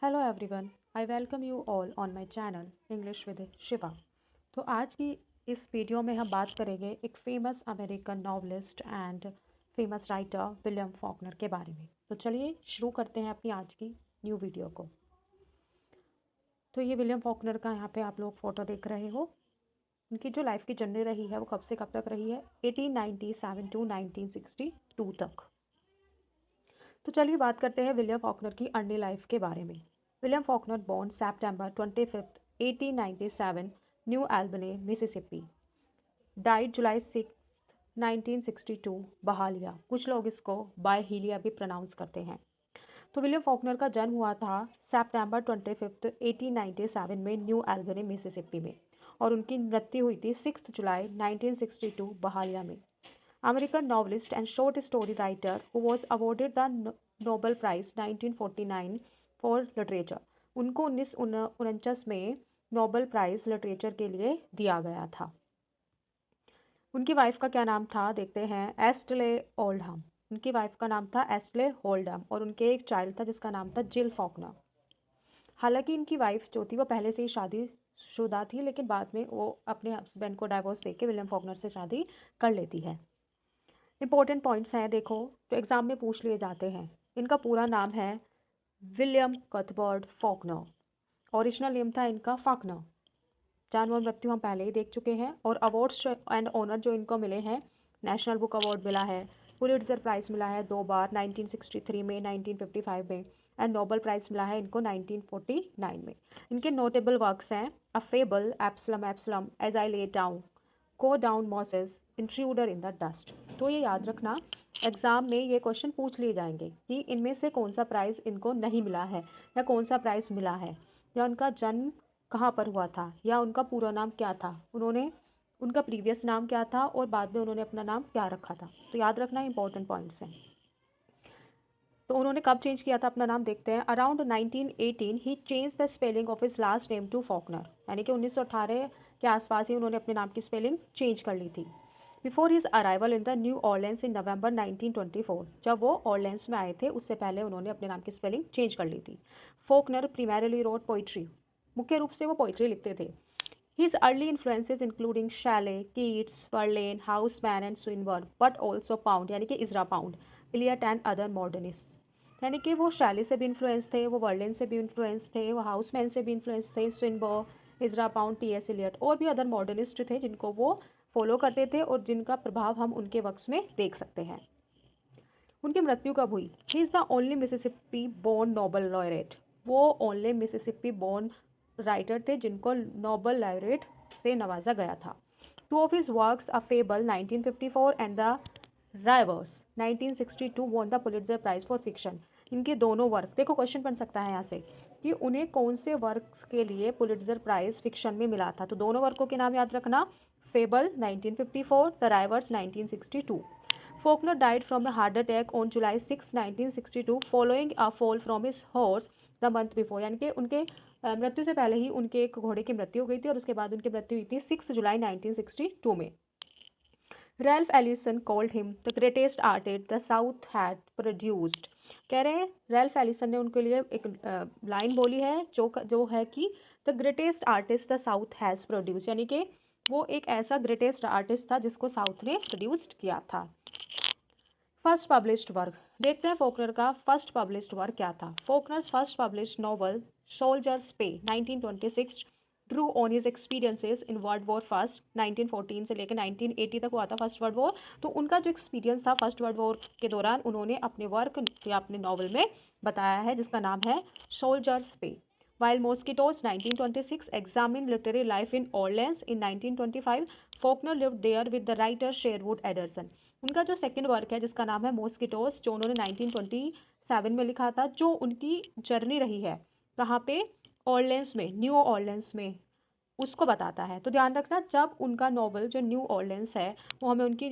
Hello everyone, I welcome you all on my channel English with Shiva. तो आज की इस वीडियो में हम बात करेंगे एक famous American novelist and famous writer William Faulkner के बारे में। तो चलिए शुरू करते हैं अपनी आज की न्यू वीडियो को। तो ये विलियम फॉकनर का यहाँ पे आप लोग फ़ोटो देख रहे हो। उनकी जो लाइफ की जर्नी रही है वो कब से कब तक रही है, 1897 टू 1962 तक। तो चलिए बात करते हैं विलियम फॉकनर की अर्ली लाइफ के बारे में। William Faulkner born September 25th 1897 New Albany Mississippi, died July 6 1962 Byhalia. कुछ लोग इसको बायहिलिया भी प्रोनाउंस करते हैं। तो विलियम फॉकनर का जन्म हुआ था September 25th 1897 में न्यू एल्बनी मिसिसिपी में, और उनकी मृत्यु हुई थी 6 जुलाई 1962 बहालिया में। American novelist and short story writer who was awarded the Nobel Prize 1949 for literature। उनको 1949 में नोबेल प्राइज लिटरेचर के लिए दिया गया था। उनकी वाइफ का क्या नाम था देखते हैं, एस्टले ओल्डहम। उनकी वाइफ का नाम था एस्टले होल्डहम, और उनके एक चाइल्ड था जिसका नाम था जिल फॉकनर। हालांकि इनकी वाइफ जो थी वो पहले से ही शादीशुदा थी, लेकिन बाद में वो अपने हस्बैंड को डाइवोर्स देके विलियम फॉकनर से शादी कर लेती है। इंपॉर्टेंट पॉइंट्स हैं देखो, तो एग्ज़ाम में पूछ लिए जाते हैं। इनका पूरा नाम है William Cuthbert Faulkner. Original name था इनका फॉकनर। जन्म और मृत्यु हम पहले ही देख चुके हैं। और अवार्ड्स एंड ऑनर जो इनको मिले हैं, नेशनल बुक अवार्ड मिला है, पुलिट्जर प्राइज़ मिला है 2 बार, 1963 में, 1955 में, एंड नोबेल प्राइज़ मिला है इनको 1949 में। इनके नोटेबल वर्क्स हैं अ fable, एप्सलम एप्सलम, as I lay down, go down Moses, intruder in the dust. तो ये याद रखना, एग्ज़ाम में ये क्वेश्चन पूछ लिए जाएंगे कि इनमें से कौन सा प्राइज़ इनको नहीं मिला है, या कौन सा प्राइज़ मिला है, या उनका जन्म कहाँ पर हुआ था, या उनका पूरा नाम क्या था, उनका प्रीवियस नाम क्या था, और बाद में उन्होंने अपना नाम क्या रखा था। तो याद रखना इंपॉर्टेंट पॉइंट्स हैं। तो उन्होंने कब चेंज किया था अपना नाम देखते हैं। अराउंड 1918 ही change the spelling of his last name to Faulkner, यानी कि 1918 के आसपास ही उन्होंने अपने नाम की स्पेलिंग चेंज कर ली थी। Before his arrival in the New Orleans in November 1924, जब वो ऑर्लेंस में आए थे उससे पहले उन्होंने अपने नाम की स्पेलिंग चेंज कर ली थी। फॉकनर primarily wrote पोइट्री, मुख्य रूप से वो पोइट्री लिखते थे। His early influences including Shelley, Keats, Verlaine, Houseman and Swinburne, but also Pound यानी कि इज़रा pound, Eliot and other modernists। यानी कि वो शैली से भी इन्फ्लुएंस थे, वो वर्लिन से भी इन्फ्लुएंस थे, वो हाउसमैन से भी इन्फ्लुएंस थे, स्विनबर्न, इज़रा पाउंड, टी.एस. एलियट और भी अदर मॉडर्निस्ट थे जिनको वो फॉलो करते थे और जिनका प्रभाव हम उनके वर्क्स में देख सकते हैं। उनकी मृत्यु कब हुई? He is the only Mississippi born Nobel laureate. वो ओनली मिसिसिपी बोर्न राइटर थे जिनको नोबल लॉरेट से नवाजा गया था। Two of his works a fable 1954 and the Reivers 1962 won the Pulitzer prize for fiction. इनके दोनों वर्क, देखो क्वेश्चन बन सकता है यहाँ से कि उन्हें कौन से वर्क्स के लिए पुलिट्जर प्राइज फिक्शन में मिला था। तो दोनों वर्कों के नाम याद रखना, fable 1954, the Reivers 1962। Faulkner died from a heart attack on July 6, 1962 following a fall from his horse the month before। यानी कि उनके मृत्यु से पहले ही उनके एक घोड़े की मृत्यु हो गई थी और उसके बाद उनकी मृत्यु हुई थी 6 जुलाई 1962 में। Ralph Ellison called him the greatest artist the South had produced. कह रहे हैं रैल्फ एलिसन ने उनके लिए एक लाइन बोली है जो है कि the greatest artist the south has produce, यानी कि वो एक ऐसा ग्रेटेस्ट आर्टिस्ट था जिसको साउथ ने प्रोड्यूस्ड किया था। फर्स्ट पब्लिश्ड वर्क देखते हैं, फॉकनर का फर्स्ट पब्लिश्ड वर्क क्या था। Faulkner's first published novel soldiers पे 1926 Drew on his experiences in world war first. 1914 से लेकर 1980 तक हुआ था फर्स्ट वर्ल्ड वॉर। तो उनका जो एक्सपीरियंस था फर्स्ट वर्ल्ड वॉर के दौरान उन्होंने अपने वर्क या अपने नॉवल में बताया है, जिसका नाम है सोल्जर्स पे। While Mosquitoes 1926 examined literary life in Orleans in 1925, Faulkner lived there with the writer Sherwood Anderson। उनका जो सेकंड वर्क है जिसका नाम है मॉस्किटोस, जो उन्होंने 1927 में लिखा था, जो उनकी जर्नी रही है कहाँ पे, ऑर्लेंस में, न्यू ऑर्लेंस में, उसको बताता है। तो ध्यान रखना, जब उनका नॉवल जो न्यू ऑर्लेंस है वो हमें उनकी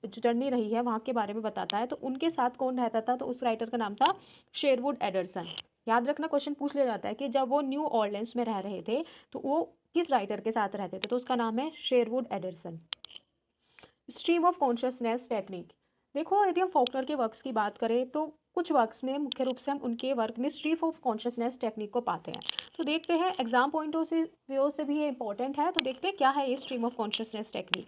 जो जर्नी रही है वहाँ के बारे में बताता है, तो उनके साथ कौन रहता था, तो उस राइटर का नाम था शेरवुड एडरसन। याद रखना, क्वेश्चन पूछ लिया जाता है कि जब वो न्यू ऑर्लेंस में रह रहे थे तो वो किस राइटर के साथ रहते थे, तो उसका नाम है Sherwood Anderson. Stream of consciousness technique देखो, यदि हम फॉकनर के वर्क्स की बात करें तो कुछ वर्क्स में मुख्य रूप से हम उनके वर्क में स्ट्रीम ऑफ कॉन्शियसनेस टेक्निक को पाते हैं। तो देखते हैं एग्जाम पॉइंट ऑफ व्यू से भी ये इंपॉर्टेंट है। तो देखते हैं क्या है ये stream of consciousness technique.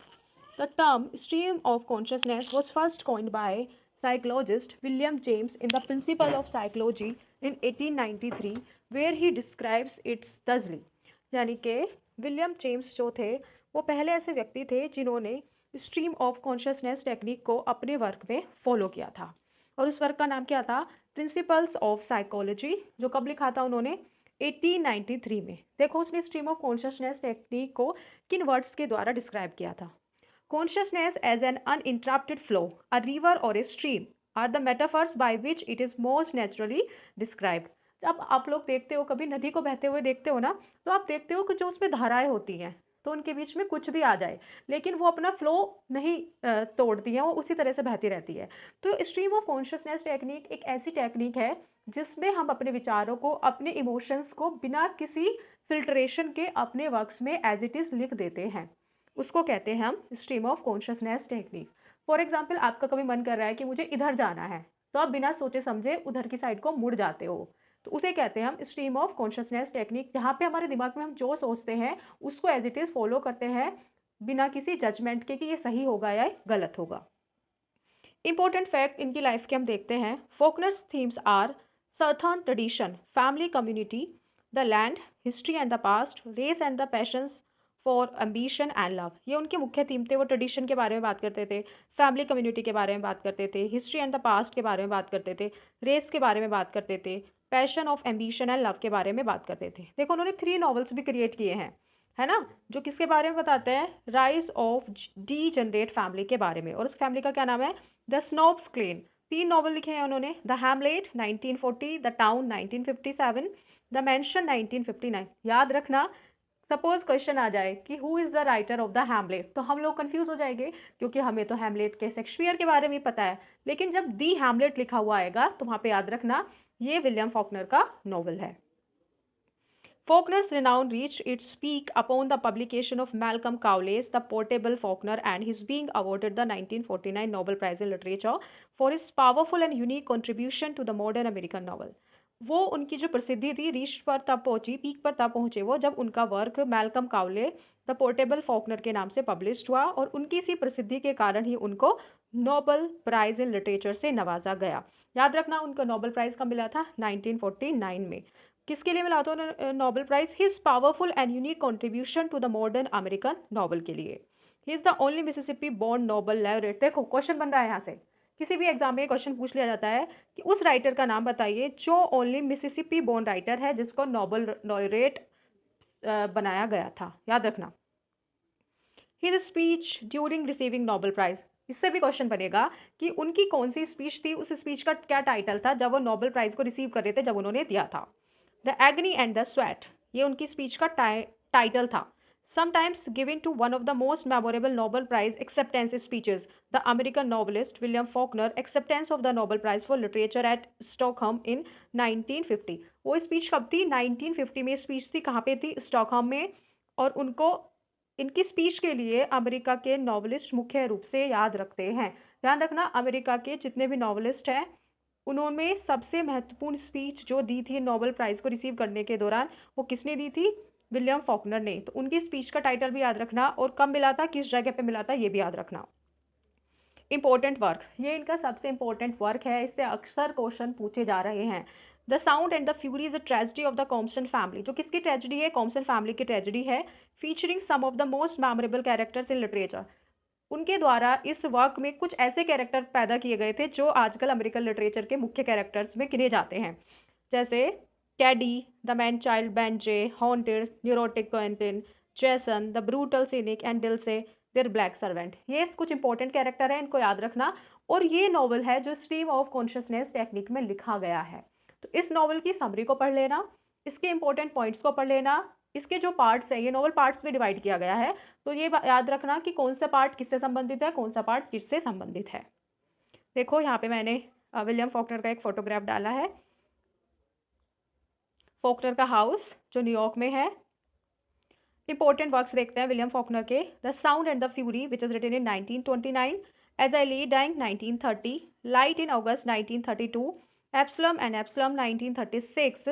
The term stream of consciousness was first coined by psychologist William James in the Principle of Psychology in 1893, where he describes its thusly। यानी कि विलियम जेम्स जो थे वो पहले ऐसे व्यक्ति थे जिन्होंने स्ट्रीम ऑफ कॉन्शियसनेस टेक्निक को अपने वर्क में फॉलो किया था। और उस वर्क का नाम क्या था? Principles of psychology. जो कब लिखा था उन्होंने? 1893 में। देखो उसने स्ट्रीम ऑफ कॉन्शियसनेस टेक्निक को किन वर्ड्स के द्वारा डिस्क्राइब किया था? Consciousness as an uninterrupted flow, a river or a stream are the metaphors by which it is most naturally described। जब आप लोग देखते हो, कभी नदी को बहते हुए देखते हो ना, तो आप देखते हो कि जो उसमें धाराएं होती हैं तो उनके बीच में कुछ भी आ जाए लेकिन वो अपना फ्लो नहीं तोड़ती है, वो उसी तरह से बहती रहती है। तो स्ट्रीम ऑफ कॉन्शियसनेस टेक्निक एक ऐसी टेक्निक है जिसमें हम अपने विचारों को, अपने इमोशंस को बिना किसी फिल्ट्रेशन के अपने वर्क्स में एज इट इज़ लिख देते हैं। उसको कहते हैं हम stream of consciousness technique. For example आपका कभी मन कर रहा है कि मुझे इधर जाना है, तो आप बिना सोचे समझे उधर की साइड को मुड़ जाते हो, तो उसे कहते हैं हम स्ट्रीम ऑफ कॉन्शियसनेस टेक्निक, जहाँ पे हमारे दिमाग में हम जो सोचते हैं उसको एज इट इज़ फॉलो करते हैं बिना किसी जजमेंट के कि ये सही होगा या गलत होगा। इंपॉर्टेंट फैक्ट इनकी लाइफ के हम देखते हैं। Faulkner's themes are southern tradition, family community, the land, history and the past, race and the passions for ambition and love. ये उनके मुख्य थीम थे। वो ट्रेडिशन के बारे में बात करते थे, फैमिली कम्युनिटी के बारे में बात करते थे, हिस्ट्री एंड द पास्ट के बारे में बात करते थे, रेस के बारे में बात करते थे, passion of ambition and love के बारे में बात करते थे। देखो उन्होंने 3 नॉवेल्स भी क्रिएट किए हैं, है ना, जो किसके बारे में बताते हैं? Rise of D generate family के बारे में। और उस फैमिली का क्या नाम है? The स्नोब्स Klein. 3 नॉवल लिखे हैं उन्होंने। The Hamlet 1940, the town 1957, the mention 1959। याद रखना, सपोज क्वेश्चन आ जाए कि who is the writer of the Hamlet, तो हम लोग कंफ्यूज हो जाएंगे क्योंकि हमें तो हैमलेट के शेक्सपियर के बारे में पता है, लेकिन जब दी हैमलेट लिखा हुआ आएगा तो वहाँ पे याद रखना ये विलियम फॉकनर का नॉवल है। Faulkner's renown reached its peak upon the publication of Malcolm Cowley's The Portable Faulkner and his being awarded the 1949 Nobel Prize in Literature for his powerful and unique contribution to the modern American novel। वो उनकी जो प्रसिद्धि थी reach पर तब पहुंची, peak पर तब पहुंचे वो जब उनका work Malcolm Cowley the portable Faulkner के नाम से पब्लिश हुआ, और उनकी इसी प्रसिद्धि के कारण ही उनको नोबेल प्राइज़ इन लिटरेचर से नवाजा गया। याद रखना उनको नोबेल प्राइज़ कब मिला था? 1949 में। किसके लिए मिला था Nobel prize? His powerful and unique contribution to the modern American novel के लिए। He is the only Mississippi born Nobel laureate. देखो क्वेश्चन बन रहा है यहाँ से, किसी भी एग्जाम में क्वेश्चन पूछ लिया जाता है कि उस राइटर का नाम बताइए जो ओनली मिसिसिपी बोर्न राइटर है जिसको नोबेल लॉरेट बनाया गया था। याद रखना। His speech during receiving Nobel prize, इससे भी क्वेश्चन बनेगा कि उनकी कौन सी स्पीच थी, उस स्पीच का क्या टाइटल था जब वो नोबेल प्राइज को रिसीव कर रहे थे, जब उन्होंने दिया था। द एग्नी एंड द स्वेट, ये उनकी स्पीच का टाइटल था। Sometimes given to one of the most memorable Nobel Prize acceptance speeches, the American novelist William Faulkner acceptance of the Nobel Prize for Literature at Stockholm in 1950। वो speech कब थी? 1950 में speech थी। कहाँ पे थी? स्टॉकहोम में। और उनको इनकी स्पीच के लिए अमेरिका के नॉवलिस्ट मुख्य रूप से याद रखते हैं। ध्यान रखना, अमेरिका के जितने भी नॉवलिस्ट हैं उन्होंने सबसे महत्वपूर्ण स्पीच जो दी थी नोबेल प्राइज़ को रिसीव करने के दौरान, वो किसने दी थी? विलियम फॉकनर ने। तो उनकी स्पीच का टाइटल भी याद रखना और कब मिला था, किस जगह पे मिला था, ये भी याद रखना। इंपॉर्टेंट वर्क, ये इनका सबसे इंपॉर्टेंट वर्क है, इससे अक्सर क्वेश्चन पूछे जा रहे हैं। The sound and the Fury is a tragedy of the Compson family, जो किसकी ट्रेजेडी है? कॉम्पसन फैमिली की ट्रेजेडी है। Featuring some of the most memorable characters in literature, उनके द्वारा इस वर्क में कुछ ऐसे कैरेक्टर पैदा किए गए थे जो आजकल अमेरिकन लिटरेचर के मुख्य कैरेक्टर्स में गिने जाते हैं, जैसे Caddy, the man child Benjy, haunted, neurotic Quentin, Jason, the brutal cynic and Dilsey, their black servant. ये कुछ इंपॉर्टेंट कैरेक्टर हैं, इनको याद रखना। और ये नॉवल है जो स्ट्रीम ऑफ कॉन्शियसनेस टेक्निक में लिखा गया है। तो इस नॉवल की समरी को पढ़ लेना, इसके इंपॉर्टेंट पॉइंट्स को पढ़ लेना। इसके जो पार्ट्स हैं, ये नॉवल पार्ट्स में डिवाइड किया गया है, तो ये याद रखना कि कौन सा पार्ट किससे संबंधित है, कौन सा पार्ट किससे संबंधित है। देखो यहाँ पे मैंने विलियम फॉकनर का एक फोटोग्राफ डाला है। फॉकनर का हाउस जो न्यूयॉर्क में है। इंपॉर्टेंट वर्क्स देखते हैं विलियम फॉकनर के। The sound and the fury which is written in 1929, as I lay dying 1930, light in August 1932, Absalom and Absalom 1936,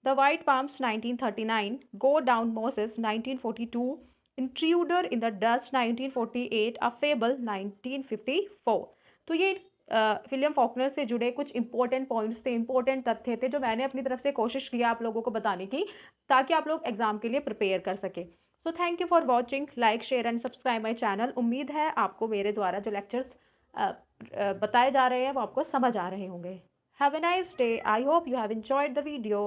The White Palms 1939, Go Down Moses 1942, Intruder in the Dust 1948, A Fable 1954। तो ये William Faulkner से जुड़े कुछ important points थे, important तथ्य थे जो मैंने अपनी तरफ से कोशिश की आप लोगों को बताने की, ताकि आप लोग एग्जाम के लिए प्रिपेयर कर सके। So thank you for watching, like share and subscribe my channel. उम्मीद है आपको मेरे द्वारा जो लेक्चर्स बताए जा रहे हैं वो आपको समझ आ रहे होंगे। Have a nice day. I hope you have enjoyed the video.